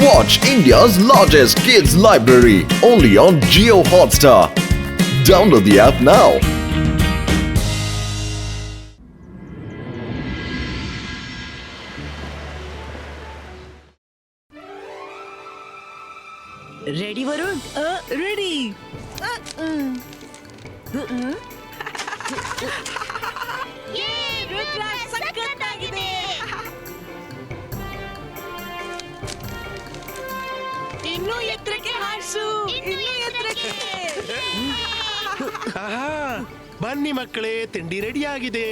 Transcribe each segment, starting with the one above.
Watch India's largest kids library only on Jio Hotstar. Download the app now. Ready Varun? Ready. ಇನ್ನೂ ಎತ್ತರಕ್ಕೆ ಹಾರಿಸು, ಇನ್ನೂ ಎತ್ತರಕ್ಕೆ. ಬನ್ನಿ ಮಕ್ಕಳೇ, ತಿಂಡಿ ರೆಡಿ ಆಗಿದೆ.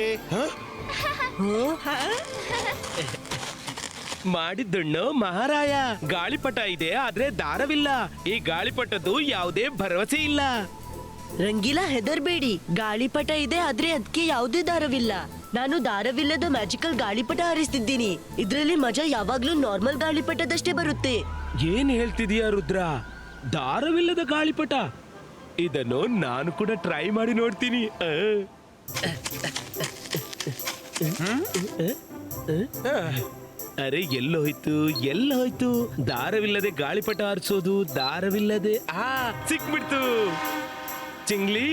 ಮಾಡಿದ್ದಣ್ಣು ಮಹಾರಾಯ. ಗಾಳಿಪಟ ಇದೆ, ಆದ್ರೆ ದಾರವಿಲ್ಲ. ಈ ಗಾಳಿಪಟದ್ದು ಯಾವುದೇ ಭರವಸೆ ಇಲ್ಲ. ರಂಗೀಲಾ, ಹೆದರ್ಬೇಡಿ. ಗಾಳಿಪಟ ಇದೆ, ಆದ್ರೆ ಅದಕ್ಕೆ ಯಾವುದೇ ದಾರವಿಲ್ಲ. ನಾನು ದಾರವಿಲ್ಲದ ಮ್ಯಾಜಿಕಲ್ ಗಾಳಿಪಟ ಹಾರಿಸ್ತಿದ್ದೀನಿ. ಇದ್ರಲ್ಲಿ ಮಜಾ ಯಾವಾಗ್ಲೂ ನಾರ್ಮಲ್ ಗಾಳಿಪಟದಷ್ಟೇ ಬರುತ್ತೆ. ಏನ್ ಹೇಳ್ತಿದೀಯ ರುದ್ರ? ದಾರವಿಲ್ಲದ ಗಾಳಿಪಟ? ಇದನ್ನು ನಾನು ಕೂಡ ಟ್ರೈ ಮಾಡಿ ನೋಡ್ತೀನಿ. ಅರೆ, ಎಲ್ಲೋಯ್ತು ದಾರವಿಲ್ಲದೆ ಗಾಳಿಪಟ ಹಾರಿಸೋದು? ದಾರವಿಲ್ಲದೆ ಸಿಕ್ಬಿಡ್ತು. ಚಿಂಗ್ಲಿ,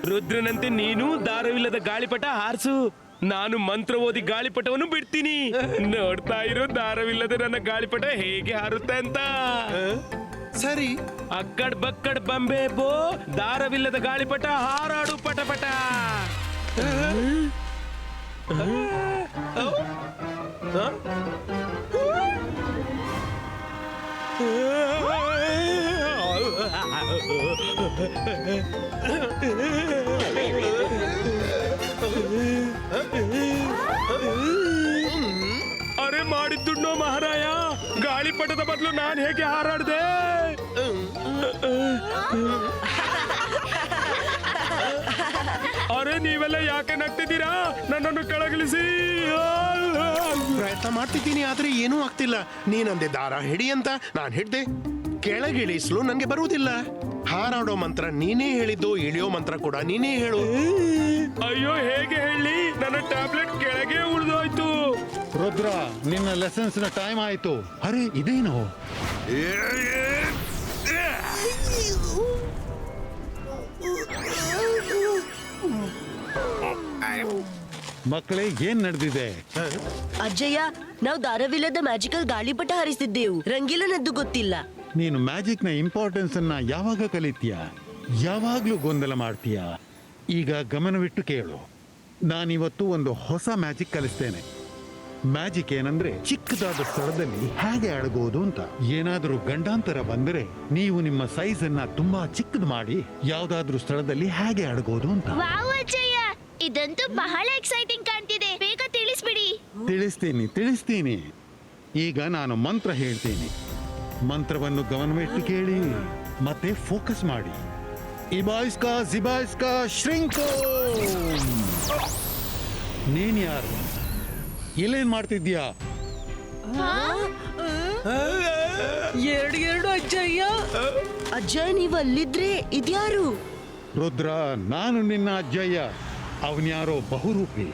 ರುದ್ರನಂತೆ ನೀನು ದಾರವಿಲ್ಲದ ಗಾಳಿಪಟ ಹಾರಿಸು. ನಾನು ಮಂತ್ರ ಓದಿ ಗಾಳಿಪಟವನ್ನು ಬಿಡ್ತೀನಿ. ನೋಡ್ತಾ ಇರೋ ದಾರವಿಲ್ಲದೆ ನನ್ನ ಗಾಳಿಪಟ ಹೇಗೆ ಹಾರುತ್ತೆ ಅಂತ. ಸರಿ. ಅಕ್ಕಡ್ ಬಕ್ಕಡ್ ಬಂಬೆ ಬೋ, ದಾರವಿಲ್ಲದ ಗಾಳಿಪಟ ಹಾರಾಡು ಪಟಪಟ. ಅರೆ, ಮಾಡಿದ್ದುಣ್ಣೋ ಮಹಾರಾಯ. ಗಾಳಿಪಟದ ಬದಲು ನಾನು ಹೇಗೆ ಹಾರಾಡ್ದೆ? ಅರೆ, ನೀವೆಲ್ಲ ಯಾಕೆ ನಗ್ತಿದ್ದೀರಾ? ನನ್ನನ್ನು ಕೆಳಗಿಳಿಸಿ. ಪ್ರಯತ್ನ ಮಾಡ್ತಿದ್ದೀನಿ, ಆದ್ರೆ ಏನೂ ಆಗ್ತಿಲ್ಲ. ನೀನಂದೆ ದಾರ ಹಿಡಿ ಅಂತ, ನಾನು ಹಿಡ್ದೆ. ಕೆಳಗಿಳಿಸಲು ನನಗೆ ಬರುವುದಿಲ್ಲ. ಹಾರಾಡೋ ಮಂತ್ರ ನೀನೇ ಹೇಳಿದ್ದು, ಇಳಿಯೋ ಮಂತ್ರ ಕೂಡ ನೀನೇ ಹೇಳು. ಅಯ್ಯೋ, ಹೇಗೆ ಹೇಳಿ? ನನ್ನ ಟ್ಯಾಬ್ಲೆಟ್ ಕೆಳಗೆ ಉಳಿದೋಯ್ತು. ರುದ್ರ, ನಿನ್ನ ಲೆಸನ್ಸ್ ನ ಟೈಮ್ ಆಯ್ತು. ಅರೆ, ಇದೇನು? ಮಕ್ಕಳೇ, ಏನ್ ನಡೆದಿದೆ? ಅಜ್ಜಯ್ಯ, ನಾವು ದಾರವಿಲ್ಲದ ಮ್ಯಾಜಿಕಲ್ ಗಾಳಿಪಟ ಹಾರಿಸಿದ್ದೆವು. ರಂಗೀಲನದ್ದು ಗೊತ್ತಿಲ್ಲ. ನೀನು ಮ್ಯಾಜಿಕ್ ನ ಇಂಪಾರ್ಟೆನ್ಸ್ ಅನ್ನ ಯಾವಾಗ ಕಲಿತೀಯ? ಯಾವಾಗ್ಲೂ ಗೊಂದಲ ಮಾಡ್ತೀಯ. ಈಗ ಗಮನವಿಟ್ಟು ಕೇಳು. ನಾನಿವತ್ತು ಒಂದು ಹೊಸ ಮ್ಯಾಜಿಕ್ ಕಲಿಸ್ತೇನೆ. ಮ್ಯಾಜಿಕ್ ಏನಂದ್ರೆ, ಚಿಕ್ಕದಾದ ಸ್ಥಳದಲ್ಲಿ ಹೇಗೆ ಅಡಗೋದು ಅಂತ. ಏನಾದ್ರೂ ಗಂಡಾಂತರ ಬಂದರೆ ನೀವು ನಿಮ್ಮ ಸೈಜ್ ಅನ್ನ ತುಂಬಾ ಚಿಕ್ಕದು ಮಾಡಿ ಯಾವ್ದಾದ್ರೂ ಸ್ಥಳದಲ್ಲಿ ಹೇಗೆ ಅಡಗೋದು ಅಂತ. ಇದಂತೂ ಬಹಳ ಎಕ್ಸೈಟಿಂಗ್ ಕಾಣ್ತಿದೆ. ಬೇಗ ತಿಳಿಸ್ಬಿಡಿ. ತಿಳಿಸ್ತೀನಿ. ಈಗ ನಾನು ಮಂತ್ರ ಹೇಳ್ತೀನಿ. ಮಂತ್ರವನ್ನು ಗಮನವಿಟ್ಟು ಕೇಳಿ ಮತ್ತೆ ಫೋಕಸ್ ಮಾಡಿ. ಇಬಾಯಿಸ್ಕಾ ಜಿಬಾಯಿಸ್ಕಾ ಶ್ರಿಂಕೋ. ನೀನ್ ಯಾರು? ಇಲ್ಲೇನ್ ಮಾಡ್ತಿದ್ಯಾ? ಎರಡು ಅಜ್ಜಯ್ಯ. ಅಜ್ಜಯ್ಯ, ನೀವು ಅಲ್ಲಿದ್ರೆ ಇದ್ಯಾರು? ರುದ್ರ, ನಾನು ನಿನ್ನ ಅಜ್ಜಯ್ಯ. ಅವನ್ಯಾರೋ ಬಹುರೂಪಿ.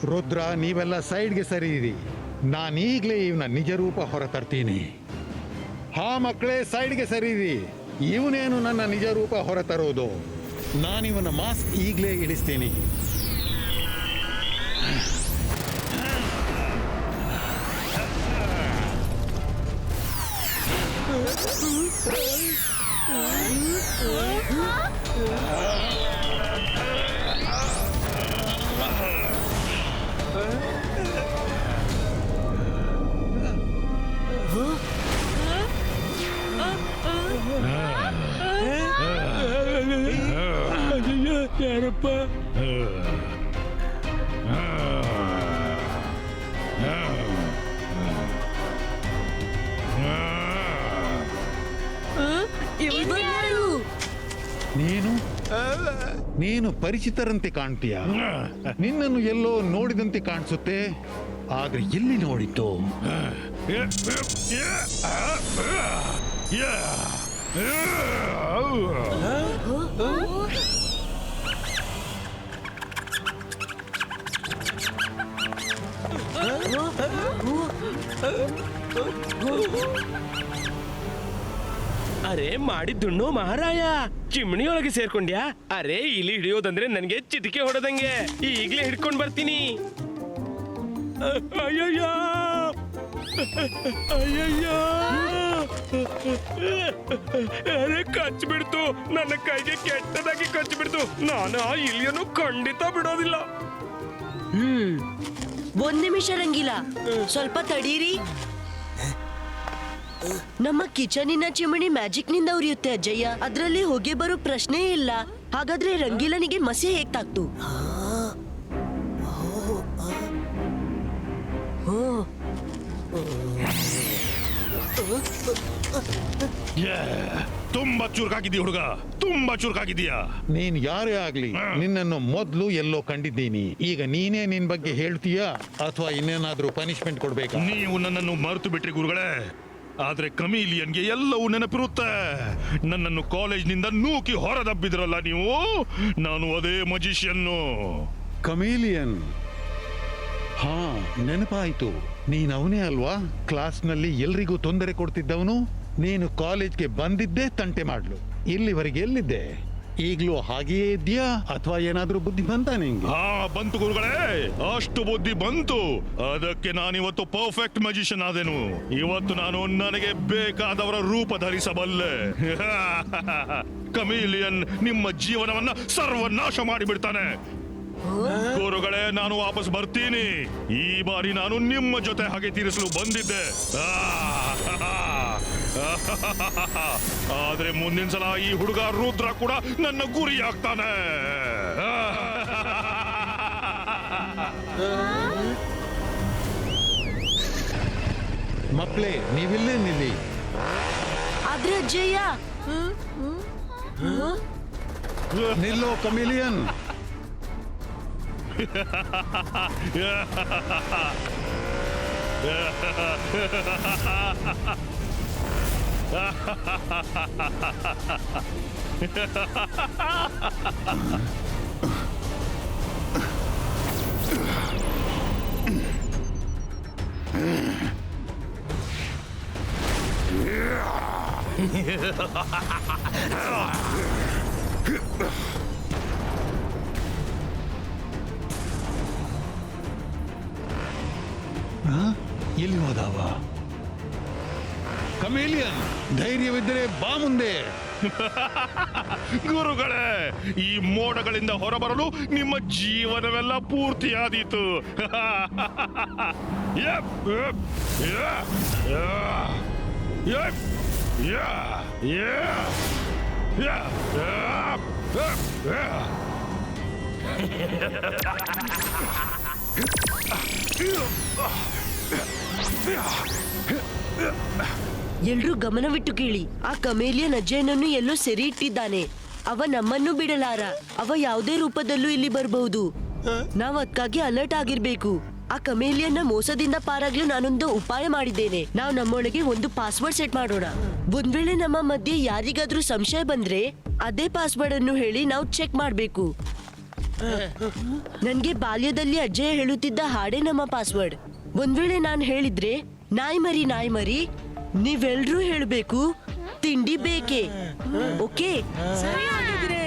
ರುದ್ರ, ನೀವೆಲ್ಲ ಸೈಡ್ಗೆ ಸರಿಯಿರಿ. ನಾನೀಗ್ಲೇ ಇವನ ನಿಜ ರೂಪ ಹೊರತರ್ತೀನಿ. ಮಕ್ಕಳೇ, ಸೈಡ್ಗೆ ಸರಿಯಿರಿ. ಇವನೇನು ನನ್ನ ನಿಜ ರೂಪ ಹೊರತರೋದು? ನಾನಿವನ ಮಾಸ್ಕ್ ಈಗಲೇ ಇಳಿಸ್ತೀನಿ. ಯಾರಪ್ಪ? ನೀನು ಪರಿಚಿತರಂತೆ ಕಾಣ್ತೀಯ. ನಿನ್ನನ್ನು ಎಲ್ಲೋ ನೋಡಿದಂತೆ ಕಾಣಿಸುತ್ತೆ. ಆದ್ರೆ ಎಲ್ಲಿ ನೋಡಿದ್ದು? ಅರೆ ಮಾಡಿದ್ದುಣ್ಣು ಮಹಾರಾಯ, ಚಿಮಣಿ ಒಳಗೆ ಸೇರ್ಕೊಂಡ್ಯಾ? ಅರೆ ಇಲಿ ಹಿಡಿಯೋದಂದ್ರೆ ನನ್ಗೆ ಚಿಟಿಕೆ ಹೊಡೆದಂಗೆ. ಈಗ್ಲೇ ಹಿಡ್ಕೊಂಡ್ ಬರ್ತೀನಿ. ಅಯ್ಯಯ್ಯ ಅಯ್ಯಯ್ಯ, ಅರೆ ಕಚ್ಚಿಬಿಡ್ತು, ನನ್ನ ಕೈಗೆ ಕೆಟ್ಟದಾಗಿ ಕಚ್ಚಿಬಿಡ್ತು. ನಾನು ಆ ಇಲಿಯನ್ನು ಖಂಡಿತ ಬಿಡೋದಿಲ್ಲ. ಒಂದ್ ನಿಮಿಷ ರಂಗಿಲ್ಲ, ಸ್ವಲ್ಪ ತಡೀರಿ. ನಮ್ಮ ಕಿಚನಿನ ಚಿಮಣಿ ಮ್ಯಾಜಿಕ್ ನಿಂದ ಉರಿಯುತ್ತೆ ಅಜ್ಜಯ್ಯ, ಅದ್ರಲ್ಲಿ ಹೊಗೆ ಬರೋ ಪ್ರಶ್ನೆ ಇಲ್ಲ. ಹಾಗಾದ್ರೆ ರಂಗೀಲನಿಗೆ ಮಸಿ ಹೇಗ್ ತಾಕ್ತು? ತುಂಬಾ ಚುರುಕಾಗಿದ್ದೀಯ ಹುಡುಗ, ತುಂಬಾ ಚುರುಕಾಗಿದ್ದೀಯಾ. ನೀನ್ ಯಾರೇ ಆಗ್ಲಿ, ನಿನ್ನನ್ನು ಮೊದ್ಲು ಎಲ್ಲೋ ಕಂಡಿದ್ದೀನಿ. ಈಗ ನೀನೇ ನಿನ್ ಬಗ್ಗೆ ಹೇಳ್ತೀಯಾ ಅಥವಾ ಇನ್ನೇನಾದ್ರೂ ಪನಿಷ್ಮೆಂಟ್ ಕೊಡ್ಬೇಕಾ? ನೀವು ನನ್ನನ್ನು ಮರೆತು ಬಿಟ್ರಿ ಗುರುಗಳೇ. ಆದ್ರೆ ಕಮೀಲಿಯನ್ಗೆ ಎಲ್ಲವೂ ನೆನಪಿರುತ್ತೆ. ನನ್ನನ್ನು ಕಾಲೇಜ್ನಿಂದ ನೂಕಿ ಹೊರದಬ್ಬಿದ್ರಲ್ಲ ನೀವು, ನಾನು ಅದೇ ಮಜಿಷಿಯನ್ನು. ಕಮೇಲಿಯನ್, ಹಾ ನೆನಪಾಯ್ತು. ನೀನ್ ಅವನೇ ಅಲ್ವಾ ಕ್ಲಾಸ್ನಲ್ಲಿ ಎಲ್ರಿಗೂ ತೊಂದರೆ ಕೊಡ್ತಿದ್ದವನು? ನೀನು ಕಾಲೇಜ್ಗೆ ಬಂದಿದ್ದೇ ತಂಟೆ ಮಾಡ್ಲು. ಇಲ್ಲಿವರೆಗೆ ಎಲ್ಲಿದ್ದೆ? ಈಗ್ಲೂ ಹಾಗೆಯೇ ಇದ್ಯಾ ಅಥವಾ ಏನಾದ್ರೂ ಬುದ್ಧಿ ಬಂತ ನಿಂಗೆ? ಹಾ ಬಂತು ಗುರುಗಳೇ, ಅಷ್ಟು ಬುದ್ಧಿ ಬಂತು. ಅದಕ್ಕೆ ನಾನಿವತ್ತು ಪರ್ಫೆಕ್ಟ್ ಮ್ಯಾಜಿಷಿಯನ್ ಆದೆನು. ಇವತ್ತು ನಾನು ನನಗೆ ಬೇಕಾದವರ ರೂಪ ಧರಿಸಬಲ್ಲೆ. ಕಮೀಲಿಯನ್ ನಿಮ್ಮ ಜೀವನವನ್ನ ಸರ್ವನಾಶ ಮಾಡಿಬಿಡ್ತಾನೆ. ಗುರುಗಳೇ, ನಾನು ವಾಪಸ್ ಬರ್ತೀನಿ. ಈ ಬಾರಿ ನಾನು ನಿಮ್ಮ ಜೊತೆ ಹಾಗೆ ತೀರಿಸಲು ಬಂದಿದ್ದೆ. ಆದ್ರೆ ಮುಂದಿನ ಸಲ ಈ ಹುಡುಗ ರುದ್ರ ಕೂಡ ನನ್ನ ಗುರಿಯಾಗ್ತಾನೆ. ಮಕ್ಕಳೇ, ನೀವಿಲ್ಲೇ ನಿಲ್ಲಿ. ಆದ್ರೆ ಅಜ್ಜಯ್ಯ, ನಿಲ್ಲೋ ಕಮಿಲಿಯನ್. ಎಲ್ಲಿ ಹೋದವ? ಕಮೇಲಿಯನ್, ಧೈರ್ಯವಿದ್ದರೆ ಬಾ ಮುಂದೆ. ಗುರುಗಳೇ, ಈ ಮೋಡಗಳಿಂದ ಹೊರಬರಲು ನಿಮ್ಮ ಜೀವನವೆಲ್ಲ ಪೂರ್ತಿಯಾದೀತು. ಎಲ್ರೂ ಗಮನವಿಟ್ಟು ಕೇಳಿ. ಆ ಕಮೇಲಿಯನ್ ಅಜ್ಜಯ್ಯನನ್ನು ಎಲ್ಲೋ ಸೆರೆ ಇಟ್ಟಿದ್ದಾನೆ. ಅವ ನಮ್ಮನ್ನು ಬಿಡಲಾರ. ಅವ ಯಾವುದೇ ರೂಪದಲ್ಲೂ ಇಲ್ಲಿ ಬರಬಹುದು. ನಾವ್ ಅದಕ್ಕಾಗಿ ಅಲರ್ಟ್ ಆಗಿರ್ಬೇಕು. ಆ ಕಮೇಲಿಯನ್ನ ಮೋಸದಿಂದ ಪಾರಾಗ್ಲು ನಾನೊಂದು ಉಪಾಯ ಮಾಡಿದ್ದೇನೆ. ನಾವು ನಮ್ಮೊಳಗೆ ಒಂದು ಪಾಸ್ವರ್ಡ್ ಸೆಟ್ ಮಾಡೋಣ. ಒಂದ್ ವೇಳೆ ನಮ್ಮ ಮಧ್ಯೆ ಯಾರಿಗಾದ್ರೂ ಸಂಶಯ ಬಂದ್ರೆ ಅದೇ ಪಾಸ್ವರ್ಡ್ ಅನ್ನು ಹೇಳಿ ನಾವು ಚೆಕ್ ಮಾಡ್ಬೇಕು. ನನ್ಗೆ ಬಾಲ್ಯದಲ್ಲಿ ಅಜ್ಜಯ್ಯ ಹೇಳುತ್ತಿದ್ದ ಹಾಡೇ ನಮ್ಮ ಪಾಸ್ವರ್ಡ್. ಒಂದ್ ವೇಳೆ ನಾನ್ ಹೇಳಿದ್ರೆ ನಾಯಿ ಮರಿ ನೀವೆಲ್ರೂ ಹೇಳ್ಬೇಕು ತಿಂಡಿ ಬೇಕೆ. ಓಕೆ? ಸರಿ ಆಗಿದ್ರೆ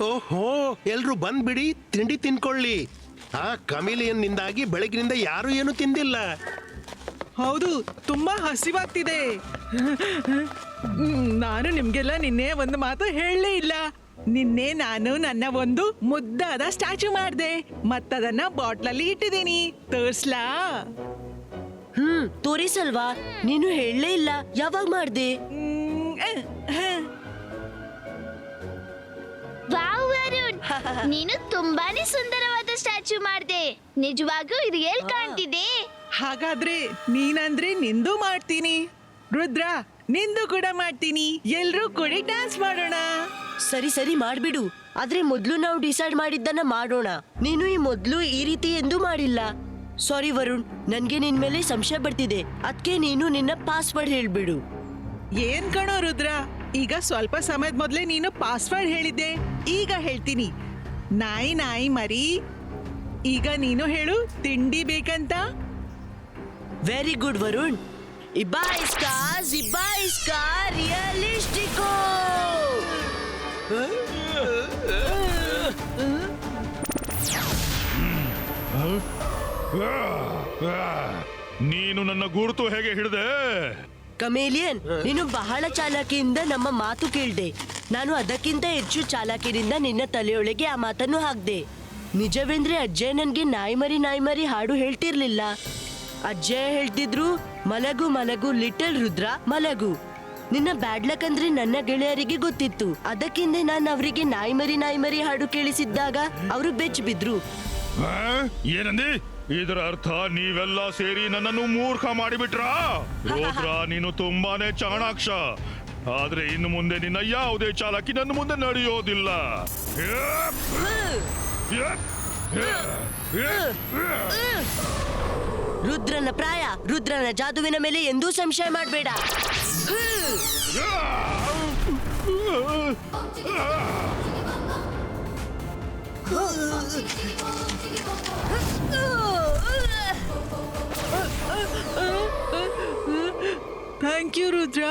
ಓಹೋ, ಎಲ್ರು ಬಂದ್ಬಿಡಿ, ತಿಂಡಿ ತಿನ್ಕೊಳ್ಳಿ. ಆ ಕಮಿಲಿಯನ್ ನಿಂದಾಗಿ ಬೆಳಗಿನಿಂದ ಯಾರು ಏನು ತಿಂದಿಲ್ಲ. ಹೌದು, ತುಂಬಾ ಹಸಿವಾಗ್ತಿದೆ. ನಾನು ನಿಮ್ಗೆಲ್ಲ ನಿನ್ನೆ ಒಂದು ಮಾತು ಹೇಳಲೇ ಇಲ್ಲ. ನಿನ್ನೆ ನಾನು ನನ್ನ ಒಂದು ಮುದ್ದಾದ ಸ್ಟ್ಯಾಚು ಮಾಡಿದೆ, ಮತ್ತದನ್ನ ಬಾಟ್ಲಲ್ಲಿ ಇಟ್ಟಿದ್ದೀನಿ. ತೋರ್ಸ್ಲಾ? ತೋರಿಸಲ್ವಾ? ನೀನು ಹೇಳಲೇ ಇಲ್ಲ. ಯಾವಾಗ ಮಾಡ್ದೆ? ವಾವ್ ವರುಣ್, ನೀನು ತುಂಬಾನೇ ಸುಂದರವಾದ ಸ್ಟ್ಯಾಚು ಮಾಡ್ದೆ. ನಿಜವಾಗೂ ಇದು ಎಲ್ಲಿ ಕಾಣ್ತಿದೆ? ಹಾಗಾದ್ರೆ ನೀನಂದ್ರೆ ನಿಂದು ಮಾಡ್ತೀನಿ. ರುದ್ರ, ನಿಂದು ಕೂಡ ಮಾಡ್ತೀನಿ. ಎಲ್ರೂ ಕೂಡಿ ಡ್ಯಾನ್ಸ್ ಮಾಡೋಣ. ಸರಿ ಸರಿ ಮಾಡ್ಬಿಡು. ಆದ್ರೆ ಮೊದ್ಲು ನಾವು ಡಿಸೈಡ್ ಮಾಡಿದ್ದನ್ನ ಮಾಡೋಣ. ನೀನು ಈ ಮೊದ್ಲು ಈ ರೀತಿ ಎಂದೂ ಮಾಡಿಲ್ಲ. ಸಾರಿ ವರುಣ್, ನನ್ಗೆ ನಿನ್ ಮೇಲೆ ಸಂಶಯ ಬರ್ತಿದೆ. ಅದಕ್ಕೆ ನೀನು ನಿನ್ನ ಪಾಸ್ವರ್ಡ್ ಹೇಳ್ಬಿಡು. ಏನ್ ಕಣೋ ರುದ್ರ, ಈಗ ಸ್ವಲ್ಪ ಸಮಯದ ಮೊದ್ಲೇ ನೀನು ಪಾಸ್ವರ್ಡ್ ಹೇಳಿದ್ದೆ. ಈಗ ಹೇಳ್ತೀನಿ. ನಾಯಿ ನಾಯಿ ಮರಿ. ಈಗ ನೀನು ಹೇಳು, ತಿಂಡಿ ಬೇಕಂತ. Very good Varun. ಇಬಾಯಿಸ್ಕಾ ರಿಯಲಿಸ್ಟಿಕೋ. ನೀನು ನನ್ನ ಗುರುತು ಹೇಗೆ ಹಿಡಿದೆ? ಕಮೇಲಿಯನ್, ನೀನು ಬಹಳ ಚಾಲಾಕಿಯಿಂದ ನಮ್ಮ ಮಾತು ಕೇಳ್ದೆ. ನಾನು ಅದಕ್ಕಿಂತ ಹೆಚ್ಚು ಚಾಲಾಕಿನಿಂದ ನಿನ್ನ ತಲೆಯೊಳಗೆ ಆ ಮಾತನ್ನು ಹಾಕ್ದೆ. ನಿಜವೆಂದ್ರೆ ಅಜ್ಜಯ್ ನನ್ಗೆ ನಾಯಿ ಮರಿ ಹಾಡು ಹೇಳ್ತಿರ್ಲಿಲ್ಲ. ಅಜ್ಜಯ್ ಹೇಳ್ತಿದ್ರು, ಮಲಗು ಮಲಗು ಲಿಟಲ್ ರುದ್ರ ಮಲಗು. ನಿನ್ನ ಬ್ಯಾಡ್ ಲಕ್ ಅಂದ್ರೆ ನನ್ನ ಗೆಳೆಯರಿಗೆ ಗೊತ್ತಿತ್ತು. ಅದಕ್ಕಿಂತ ನಾನು ಅವರಿಗೆ ನಾಯಿ ಮರಿ ಹಾಡು ಕೇಳಿಸಿದ್ದಾಗ ಅವರು ಬೆಚ್ಚ ಬಿದ್ರು. ಏನಂದಿ? ಇದರ ಅರ್ಥ ನೀವೆಲ್ಲ ಸೇರಿ ನನ್ನನ್ನು ಮೂರ್ಖ ಮಾಡಿಬಿಟ್ರಾ? ರುದ್ರ, ನೀನು ತುಂಬಾನೇ ಚಾಣಾಕ್ಷ. ಆದ್ರೆ ಇನ್ನು ಮುಂದೆ ನಿನ್ನ ಯಾವುದೇ ಚಾಲಾಕಿ ನನ್ನ ಮುಂದೆ ನಡೆಯೋದಿಲ್ಲ. ರುದ್ರನ ಪ್ರಾಯ, ರುದ್ರನ ಜಾದುವಿನ ಮೇಲೆ ಎಂದೂ ಸಂಶಯ ಮಾಡಬೇಡ. Thank you Rudra.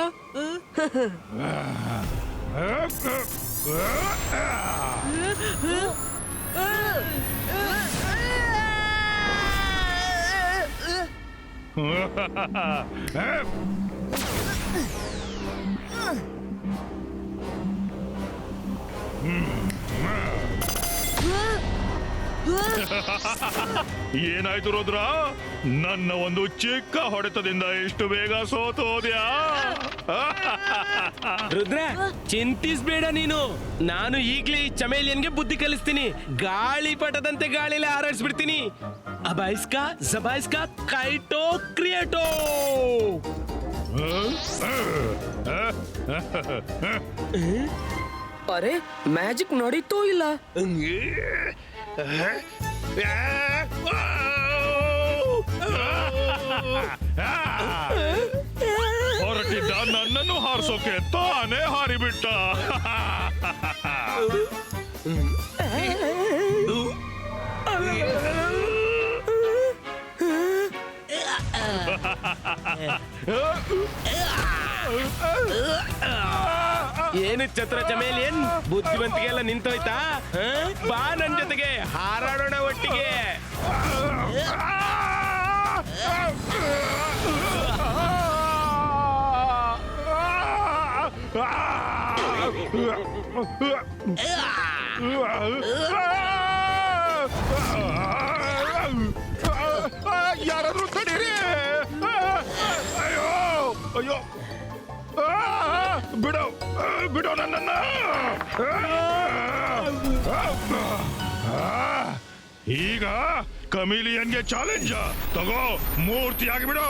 ಏನಾಯ್ತು ರುದ್ರ? ನನ್ನ ಒಂದು ಚಿಕ್ಕ ಹೊಡೆತದಿಂದ ಇಷ್ಟು ಬೇಗ ಸೋತೋದ್ಯಾ? ರುದ್ರ, ಚಿಂತಿಸ್ಬೇಡ ನೀನು. ನಾನು ಈಗ್ಲೇ ಈ ಚಮೇಲಿಯನ್ಗೆ ಬುದ್ಧಿ ಕಲಿಸ್ತೀನಿ. ಗಾಳಿ ಪಟದಂತೆ ಗಾಳಿಲಿ ಹಾರಾಡಿಸ್ಬಿಡ್ತೀನಿ. ಅಬಾಯಿಸ್ಕಾ ಜಬಾಯಿಸ್ಕಾ ಕೈಟೋ ಕ್ರಿಯೇಟೋ. ಅರೆ, ಮ್ಯಾಜಿಕ್ ನಡೀತೋ ಇಲ್ಲ. ಹೊರಟಿದ್ದ ನನ್ನನ್ನು ಹಾರಿಸೋಕೆ ತಾನೇ ಹಾರಿಬಿಟ್ಟ. ಏನು ಛತ್ರ ಚಮೇಲಿಯನ್, ಬುದ್ಧಿವಂತಿಗೆ ನಿಂತೋಯ್ತಾ? ಬಾ ನನ್ ಜೊತೆಗೆ ಹಾರಾಡೋಣ ಒಟ್ಟಿಗೆ. ಯಾರಾದ್ರೂ ತಡೀರಿ. ಅಯ್ಯೋ ಅಯ್ಯೋ, ಬಿಡೋ ನನ್ನನ್ನ. ಈಗ ಕಮಿಲಿಯನ್ಗೆ ಚಾಲೆಂಜ್ ತಗೋ, ಮೂರ್ತಿಯಾಗಿ ಬಿಡು.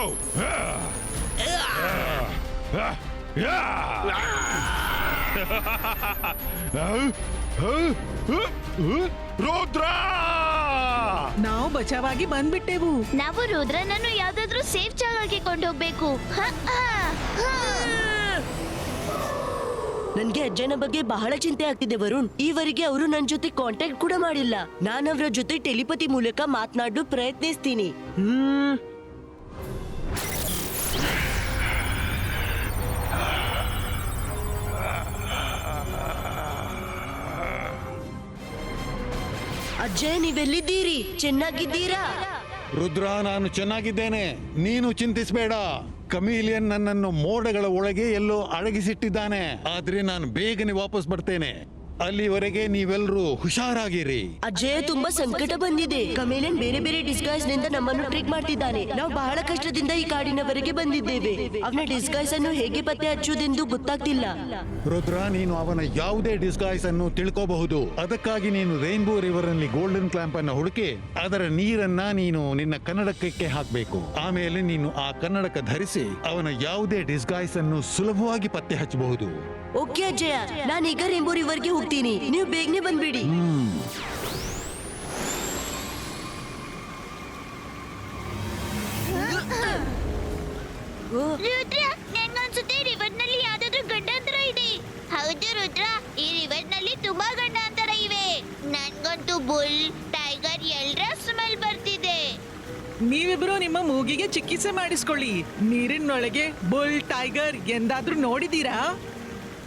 ರುದ್ರ, ನಾವು ಬಚಾವಾಗಿ ಬಂದ್ಬಿಟ್ಟೆವು. ನಾವು ರುದ್ರನನ್ನು ಯಾವ್ದಾದ್ರೂ ಸೇಫ್ ಜಾಗಕ್ಕೆ ಕೊಂಡೋಗ್ಬೇಕು. ನನ್ಗೆ ಅಜ್ಜನ ಬಗ್ಗೆ ಬಹಳ ಚಿಂತೆ ಆಗ್ತಿದೆ ವರುಣ್. ಈವರೆಗೆ ಅವರು ನನ್ ಜೊತೆ ಕಾಂಟ್ಯಾಕ್ಟ್ ಕೂಡ ಮಾಡಿಲ್ಲ. ನಾನು ಅವರ ಜೊತೆ ಟೆಲಿಪತಿ ಮೂಲಕ ಮಾತನಾಡಲು ಪ್ರಯತ್ನಿಸ್ತೀನಿ. ಅಜ್ಜಯ್, ನೀವೆಲ್ಲಿದ್ದೀರಿ? ಚೆನ್ನಾಗಿದ್ದೀರಾ? ರುದ್ರ, ನಾನು ಚೆನ್ನಾಗಿದ್ದೇನೆ. ನೀನು ಚಿಂತಿಸಬೇಡ. ಕಮೀಲಿಯನ್ ನನ್ನನ್ನು ಮೋಡಗಳ ಒಳಗೆ ಎಲ್ಲೋ ಅಡಗಿಸಿಟ್ಟಿದ್ದಾನೆ. ಆದ್ರೆ ನಾನು ಬೇಗನೆ ವಾಪಸ್ ಬರ್ತೇನೆ. ಅಲ್ಲಿವರೆಗೆ ನೀವೆಲ್ಲರೂ ಹುಷಾರಾಗಿರಿ. ಅಜಯ್ ತುಂಬಾ ಸಂಕಟ ಬಂದಿದೆ. ಕಮೇಲಿಯನ್ ಬೇರೆ ಬೇರೆ ಡಿಸ್ಗೈಸ್ ನಿಂದ ನಮ್ಮನ್ನು ಟ್ರಿಕ್ ಮಾಡ್ತಿದ್ದಾನೆ. ನಾವು ಬಹಳ ಕಷ್ಟದಿಂದ ಈ ಕಾಡಿನವರೆಗೆ ಬಂದಿದ್ದೇವೆ. ಅವನ ಡಿಸ್ಗೈಸ್ ಅನ್ನು ಹೇಗೆ ಪತ್ತೆ ಹಚ್ಚುವುದೆಂದು ಗೊತ್ತಾಗ್ತಿಲ್ಲ. ರುದ್ರ, ನೀನು ಅವನ ಯಾವುದೇ ಡಿಸ್ಗೈಸ್ ಅನ್ನು ತಿಳ್ಕೋಬಹುದು. ಅದಕ್ಕಾಗಿ ನೀನು ರೈನ್ಬೋ ರಿವರ್ ನಲ್ಲಿ ಗೋಲ್ಡನ್ ಕ್ಲಾಂಪ್ ಅನ್ನು ಹುಡುಕಿ ಅದರ ನೀರನ್ನ ನೀನು ನಿನ್ನ ಕನ್ನಡಕಕ್ಕೆ ಹಾಕಬೇಕು. ಆಮೇಲೆ ನೀನು ಆ ಕನ್ನಡಕ ಧರಿಸಿ ಅವನ ಯಾವುದೇ ಡಿಸ್ಗೈಸ್ ಅನ್ನು ಸುಲಭವಾಗಿ ಪತ್ತೆ ಹಚ್ಚಬಹುದು. ಓಕೆ ಅಜಯ, ನಾನೀಗ ರೇಂಬೋ ರಿವರ್ಗೆ ಹೋಗ್ತೀನಿ. ನೀವು ಬೇಗನೆ ಬಂದ್ಬಿಡಿ. ರುದ್ರ, ನನ್ಗನ್ಸುತ್ತೆ ರಿವರ್ ನಲ್ಲಿ ಯಾವ್ದಾದ್ರು ಗಂಡಾಂತರ ಇದೆ. ಹೌದು ರುದ್ರ, ಈ ರಿವರ್ ನಲ್ಲಿ ತುಂಬಾ ಗಂಡಾಂತರ ಇವೆ. ನನ್ಗಂತೂ ಬುಲ್, ಟೈಗರ್ ಎಲ್ಲರ ಸ್ಮೆಲ್ ಬರ್ತಿದೆ. ನೀವಿಬ್ರು ನಿಮ್ಮ ಮೂಗಿಗೆ ಚಿಕಿತ್ಸೆ ಮಾಡಿಸ್ಕೊಳ್ಳಿ. ನೀರಿನೊಳಗೆ ಬುಲ್, ಟೈಗರ್ ಎಂದಾದ್ರೂ ನೋಡಿದೀರಾ?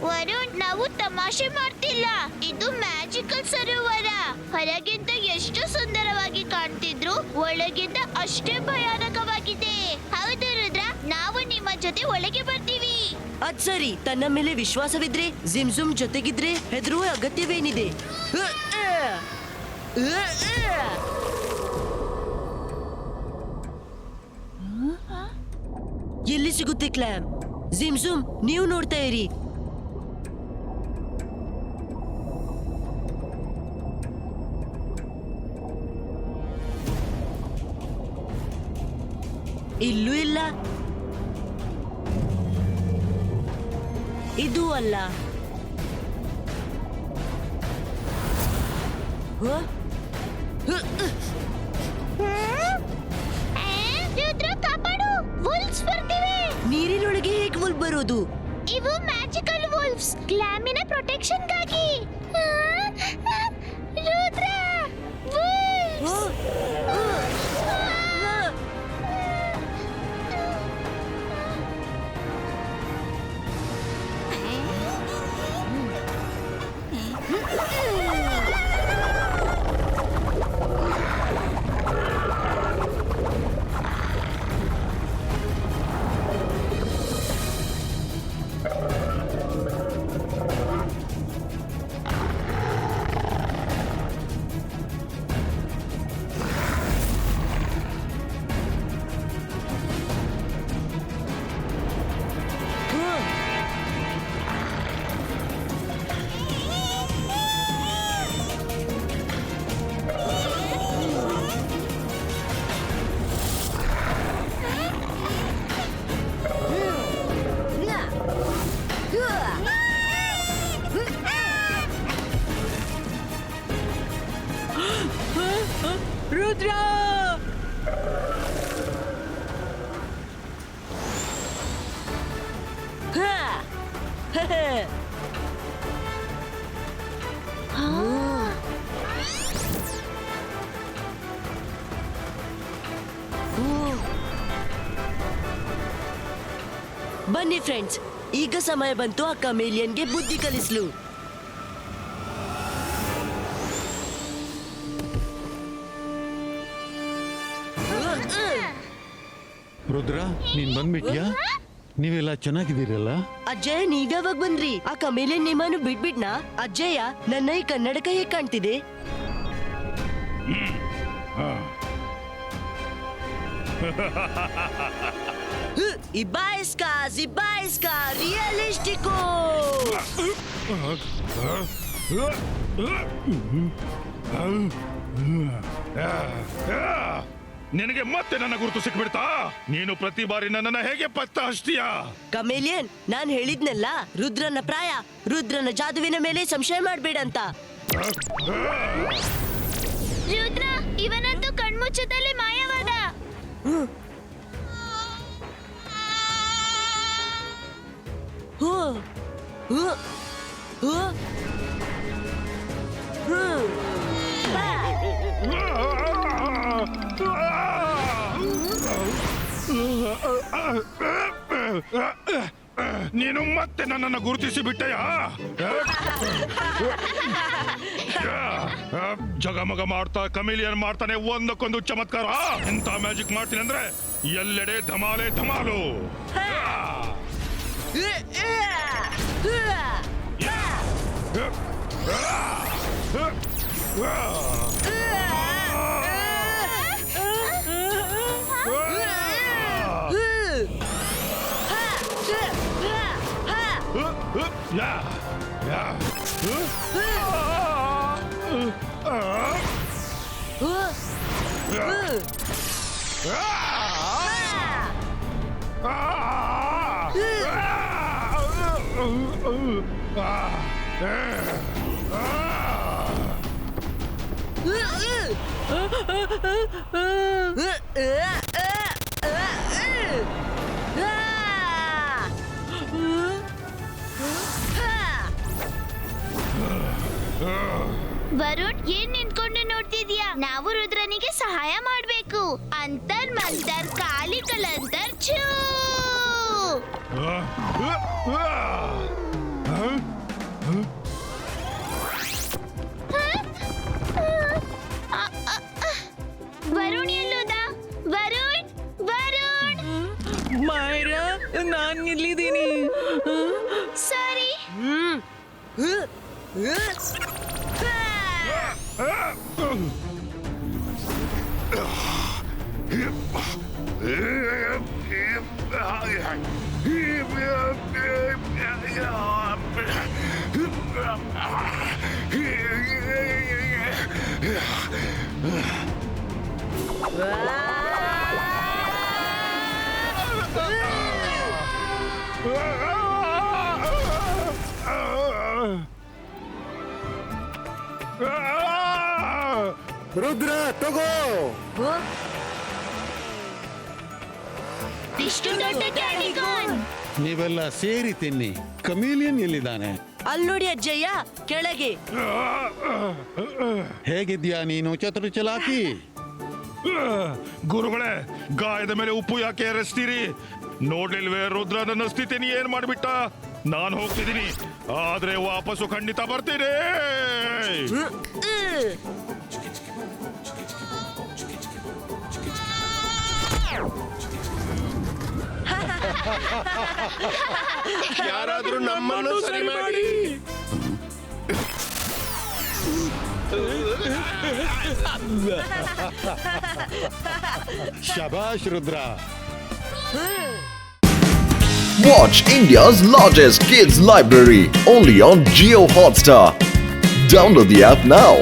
ವರುಣ್, ನಾವು ತಮಾಷೆ ಮಾಡ್ತಿಲ್ಲ. ಇದು ಮ್ಯಾಜಿಕಲ್ ಸರೋವರ. ಹೊರಗಿಂದ ಎಷ್ಟು ಸುಂದರವಾಗಿ ಕಾಣ್ತಿದ್ರು, ಒಳಗಿಂದ ಅಷ್ಟೇ ಭಯಾನಕವಾಗಿದೆ. ಹೌದು ರುದ್ರ, ನಾವು ನಿಮ್ಮ ಜೊತೆ ಒಳಗೆ ಬರ್ತೀವಿ. ಅದ್ ಸರಿ, ತನ್ನ ಮೇಲೆ ವಿಶ್ವಾಸವಿದ್ರೆ ಜಿಮ್ ಜೊತೆಗಿದ್ರೆ ಹೆದರುವ ಅಗತ್ಯವೇನಿದೆ? ಎಲ್ಲಿ ಸಿಗುತ್ತೆ ಕ್ಲಾಮ್? ಜಿಮ್ ನೀವು ನೋಡ್ತಾ ಇರಿ. ಇಲ್ಲೂ ಇಲ್ಲ, ಇದು ಅಲ್ಲ. ರುದ್ರ, ಕಾಪಾಡು, ವೋಲ್ಫ್ಸ್ ಬರ್ತಿವೆ. ನೀರಿನೊಳಗೆ ಹೇಗೆ ವೋಲ್ಫ್ ಬರೋದು? ಇವು ಮ್ಯಾಜಿಕಲ್ ವೋಲ್ಫ್ಸ್, ಕ್ಲಾಮಿನ ಪ್ರೊಟೆಕ್ಷನ್ಗಾಗಿ. ರುದ್ರ, wolves! ರುದ್ರ! ಬನ್ನಿ ಫ್ರೆಂಡ್ಸ್, ಈಗ ಸಮಯ ಬಂತು ಆ ಕಮೇಲಿಯನ್ಗೆ ಬುದ್ಧಿ ಕಲಿಸ್ಲು. ರುದ್ರ, ನೀನ್ ಬಂದ್ಬಿಟ್ಯಾ? ನೀವೆಲ್ಲ ಚೆನ್ನಾಗಿದ್ದೀರಲ್ಲ? ಅಜ್ಜಯ್ಯ, ನೀವ್ಯಾವಾಗ ಬಂದ್ರಿ? ಆ ಕಮೇಲಿಯನ್ ನಿಮ್ಮನ್ನು ಬಿಟ್ಬಿಟ್ನಾ? ಅಜ್ಜಯ್ಯ, ನನ್ನ ಈ ಕನ್ನಡಕ ಹೇಗ್ ಕಾಣ್ತಿದೆ? ಇಬ್ಬಾಯಿಸ್ಕಾ ರಿಯಲಿಸ್ಟಿಕೋ. ನಿನಗೆ ಮತ್ತೆ ನನ್ನ ಗುರುತು ಸಿಕ್ಬಿಡ್ತಾ? ನೀನು ಪ್ರತಿ ಬಾರಿ ನನ್ನನ್ನ ಹೇಗೆ ಪತ್ತೆ ಹಚ್ತೀಯಾ? ಕಮೇಲಿಯನ್, ನಾನ್ ಹೇಳಿದ್ನಲ್ಲ, ರುದ್ರನ ಪ್ರಾಯ, ರುದ್ರನ ಜಾದುವಿನ ಮೇಲೆ ಸಂಶಯ ಮಾಡ್ಬೇಡ ಅಂತ. ರುದ್ರ, ಇವನಂತೂ ಕಣ್ಮುಚ್ಚದಲ್ಲೇ ಮಾಯವಾದ. ಹೋ ಹೋ ಹೋ ನೀನು ಮತ್ತೆ ನನ್ನನ್ನು ಗುರುತಿಸಿ ಬಿಟ್ಟೆಯಾ? ಜಗಮಗ ಮಾಡ್ತಾ ಕಮಿಲಿಯನ್ ಮಾಡ್ತಾನೆ ಒಂದಕ್ಕೊಂದು ಚಮತ್ಕಾರ. ಇಂಥ ಮ್ಯಾಜಿಕ್ ಮಾಡ್ತೀನಿ ಅಂದ್ರೆ ಎಲ್ಲೆಡೆ ಧಮಾಲೆ ಧಮಾಲು. ವರುಣ್ ಏನ್ ನಿಂತ್ಕೊಂಡು ನೋಡ್ತಿದ್ಯಾ? ನಾವು ರುದ್ರನಿಗೆ ಸಹಾಯ ಮಾಡ್ಬೇಕು. ಅಂತರ್ ಮಂತರ್ ಕಾಲಿಕಲಂತರ್ ಛೂ. ವರುಣ್ ಎಲ್ಲೋದ? ವರುಣ್ ವರುಣ್ ಮಾಯರಾ ನಾನ್ ಇಲ್ಲಿದ್ದೀನಿ. ಸಾರಿ. ರುದ್ರ ತಗೋ. ಇಷ್ಟು ದೊಡ್ಡ ಕ್ಯಾಂಡಿ ಕಾರ್ನ್. ನೀವೆಲ್ಲ ಸೇರಿ ತಿನ್ನಿ. ಕಮೀಲಿಯನ್ ಎಲ್ಲಿದ್ದಾನೆ? ಅಲ್ಲಿ ನೋಡಿ ಅಜ್ಜಯ್ಯ, ಕೆಳಗೆ. ಹೇಗಿದ್ಯಾ ನೀನು ಚತುರ ಚಲಾಕಿ? ಗುರುಗಳೇ, ಗಾಯದ ಮೇಲೆ ಉಪ್ಪು ಯಾಕೆ ಎರಸ್ತೀರಿ? ನೋಡ್ಲಿಲ್ವೇ ರುದ್ರ ನನ್ನ ಸ್ಥಿತಿನಿ ಏನ್ ಮಾಡ್ಬಿಟ್ಟ? ನಾನು ಹೋಗ್ತಿದ್ದೀನಿ, ಆದ್ರೆ ವಾಪಸ್ಸು ಖಂಡಿತ ಬರ್ತೀನಿ. ಯಾರಾದ್ರೂ ನಮ್ಮನ್ನು ಸರಿ ಮಾಡಿ. ಶಬಾಷ್ Rudra. Watch India's largest kids library only on Jio Hotstar. Download the app now.